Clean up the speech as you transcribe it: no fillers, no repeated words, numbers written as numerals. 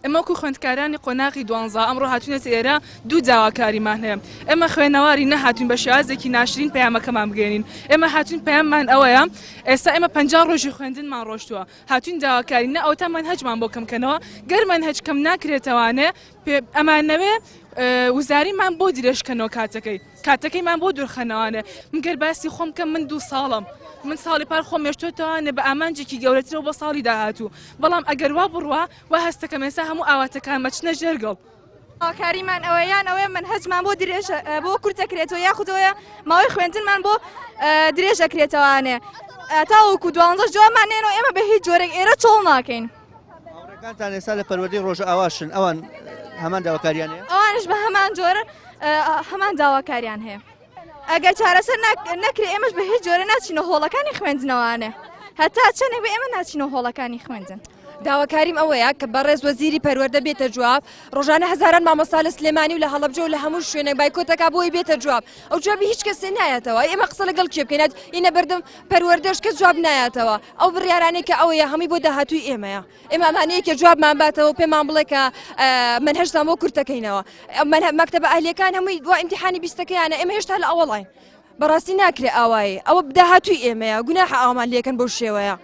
ئەمە وەکو خوێندکارانی قۆناغی دوانزە ئەمڕۆ هاتوونەتە ئێرە دوو داواکاریمان هەیە. ئێمە خوێنەواری نەهاتوین بە شێوازێکی ناشرین پەیامەکەمان بگەێنین. ئێمە هاتوین پەیاممان ئەوەیە ئێستا ئێمە 50 ڕۆژی خوێندنمان ڕۆشتووە، هاتوین داواکاری نە ئەوتا منهەجمان بۆ کەمکەنەوە، گەر منهەج کەم ناکرێتەوانێ ئەمانەوێ وزاریمان بۆ درێژکەنەوە کاتەکەیمان بۆ دوورخەنەوانێ. من گەر باسی خۆم کەم من 2 ساڵم، من ساڵی پار خۆم مێشتوێتەوانێ بە ئامانجێکی گەورەترەوە بۆ ساڵی داهاتوو، بەڵام ئەگەر وا بڕوە و هەستەکەم ئێستا هەموو ئاواتەکان مەچنە ژێرگەڵ. کاریمان ئەوەیان ئەوەیە منهەجمان بۆ درێژ بۆ کورتەکرێتەوە یاخودەوەیە ماوەی خوێندنمان بۆ درێژەکرێتەوانێ تاوەکو 12 جوابمان نێنەوە ئێمە بە هیچ جۆرێک ئێرە چۆڵ ناکەین. هاوڕێکانتان ئێستا لە پەروەردەی ڕۆژە ئاواشن ئەوان هەمان داواکاریانەیە؟ ئەوانش بە هەمان جۆرە هەمان داواکاریان هەیە. ئەگەر چارەسەر نەکرێ ئێمەش بە هیچ جۆرە ناچینە هۆڵەکانی خوێندنەوەوانێ، هەتا چەندێک بە ئێمە ناچینە هۆڵەکانی خوێندن. داواکاریم ئەوەیە کە بەڕێز وەزیری پەروەردە بێتە جواب، ڕۆژانە هەزاران مامۆستا لە سلێمانی و لە هەڵەبجە و لە هەموو شوێنێک بایکۆتەکە بۆی بێتە جواب. ئەو جوابی هیچ کەسێ نایەتەوە، ئێمە قسە لەگەڵ کێ بکەین؟ ئینە بەردەم پەروەردەش کەس جواب نایەتەوە. ئەو بڕیارانەی کە ئەوەیە هەمووی بۆ داهاتووی ئێمەیە. ئێمە ئەمانەیەکە جوابمان باتەوە و پێمان بڵێ کە منهەجتان بۆ کورتەکەینەوە. مەکتەبە ئاهلیەکان هەمووی دوا ئیمتیحانی 20ەکەیانە، ئێمە هێشتا لە ئەوڵین. بەڕاستی ناکرێ ئاوایی ئەوە داهاتووی ئێمەیە، گوناحە ئامان لێکەن بەو شێوەیە.